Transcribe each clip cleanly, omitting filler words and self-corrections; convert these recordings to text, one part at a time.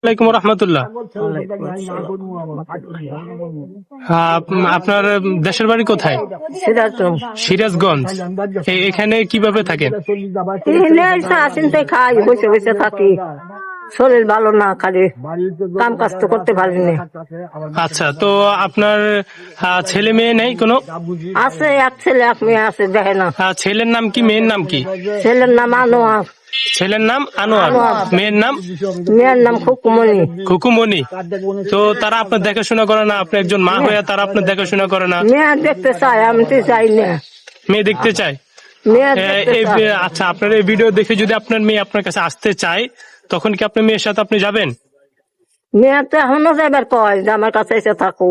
আসসালামু রহমতুল্লাহ। আপনার দেশের বাড়ি কোথায়? সিরাজগঞ্জ। এখানে কিভাবে থাকেন? খাই বসে বসে থাকি, শরীর ভালো না, খালি কাম কাজ তো করতে পারি না। আচ্ছা, তো আপনার ছেলে মেয়ে নেই কোনো? আছে, এক ছেলে এক মেয়ে আছে, দেখে না। ছেলের নাম কি, মেয়ের নাম কি? ছেলের নাম আনোয়ার। ছেলের নাম আনোয়ার, মেয়ের নাম? মেয়ের নাম খুকুমণি। খুকুমণি। তো তারা আপনার দেখাশোনা করে না? আপনি একজন মা হয়ে তারা আপনার দেখাশোনা করে না? মেয়ে দেখতে চাই, আমি তো চাই না। মেয়ে দেখতে চাই? আচ্ছা, আপনার এই ভিডিও দেখে যদি আপনার মেয়ে আপনার কাছে আসতে চায়, তখন কি আপনার মেয়ের সাথে আপনি যাবেন? মেয়ে তো এখনো যাবার কয় যে আমার কাছে এসে থাকো,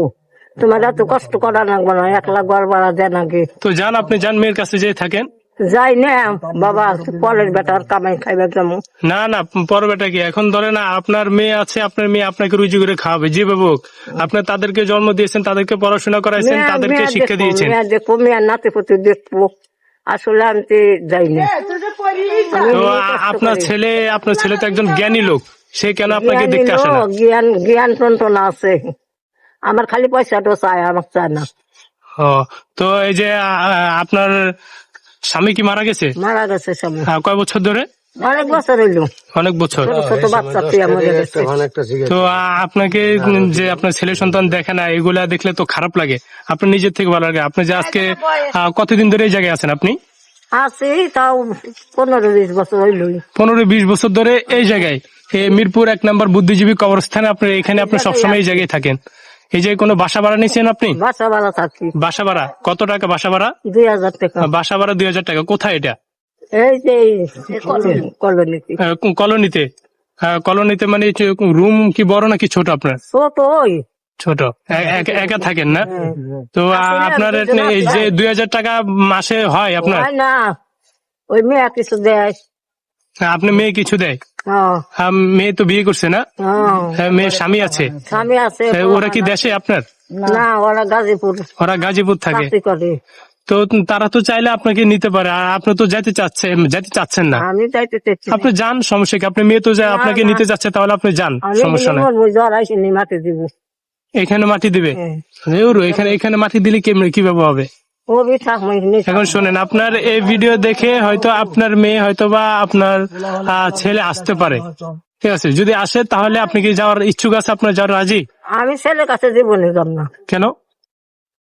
তোমার এত কষ্ট করা লাগবে না, 1 লাখ ঘর ভাড়া দেয় নাকি। তো যান, আপনি যান, মেয়ের কাছে যেয়ে থাকেন। যাই না বাবা, পরের বেটার কামাই খাইবে যেমন। না না, পরবেটা কি, এখন ধরে না আপনার মেয়ে আছে, আপনার মেয়ে আপনাকে রুজি করে খাওয়াবে, যে বাবুক আপনার তাদেরকে জন্ম দিয়েছেন, তাদেরকে পড়াশোনা করাইছেন, তাদেরকে শিক্ষা দিয়েছেন। মেয়ে দেখবো, মেয়ের নাতি পুতি দেখবো, আসলে আমি তো যাই না। তো আপনার ছেলে তো একজন জ্ঞানী লোক, সে কেন আপনাকে দেখতে আসে না? জ্ঞান টন্তনা আছে, আমার খালি পয়সাটা চাই, আমার চায় না। ও, তো এই যে আপনার স্বামী কি মারা গেছে? মারা গেছে স্বামী। কয় বছর ধরে? অনেক বছর হইলো। অনেক বছর। ছোট বাচ্চা তুই মরে গেছে। তো আপনাকে যে আপনার ছেলে সন্তান দেখে না, এগুলা দেখলে তো খারাপ লাগে, আপনার নিজের থেকে ভালো লাগে। আপনি যে আজকে কতদিন ধরে এই জায়গায় আছেন? আপনি আছি তাও 15-20 বছর হইলো। 15-20 বছর ধরে এই জায়গায়, মিরপুর 1 নম্বর বুদ্ধিজীবী কবরস্থানে আপনি এখানে আপনি সবসময় এই জায়গায় থাকেন। এই যে কোনো বাসা ভাড়া নিচ্ছেন আপনি? বাসা ভাড়া থাকি। বাসা ভাড়া কত টাকা? বাসা ভাড়া 2000 টাকা। বাসা ভাড়া 2000 টাকা। কোথায় এটা? এই যে কলোনিতে। কলোনিতে? কলোনিতে মানে রুম কি বড় নাকি ছোট আপনার? ছোট, ওই ছোট। একা থাকেন না? তো আপনার এই যে 2000 টাকা মাসে হয় আপনার? না, ওই মেয়ে কিছু দেয়। আপনার মেয়ে কিছু দেয়? মেয়ে তো বিয়ে করছে না? মেয়ের স্বামী আছে? স্বামী আছে। ওরা কি দেশে আপনার? না, ওরা গাজীপুর। ওরা গাজীপুর থাকে? তো তারা তো চাইলে আপনাকে নিতে পারে, আর আপনি তো যেতে চাচ্ছেন না। আমি যাইতে চাচ্ছি। আপনি যান, সমস্যা কি? আপনি মেয়ে তো আপনাকে নিতে যাচ্ছে, তাহলে আপনি যান, সমস্যা নাই। মাটি দিব। এখানে মাটি দিবে? এখানে মাটি দিলে কিভাবে হবে? এখন শোনেন, আপনার এই ভিডিও দেখে হয়তো আপনার মেয়ে হয়তো বা আপনার ছেলে আসতে পারে, ঠিক আছে? যদি আসে তাহলে আপনি কি যাওয়ার ইচ্ছুক আছে? আপনার যাওয়ার রাজি? আমি ছেলের কাছে জীবনে যাব না। কেন?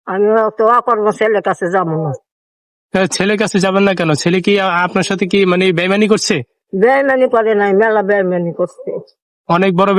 আমি তো অকর্ম ছেলের কাছে যাবো না। ছেলের কাছে যাবেন না কেন? ছেলে কি আপনার সাথে কি মানে বেইমানি করছে? বেইমানি করে নাই, মেলা বেইমানি করছে, অনেক বড়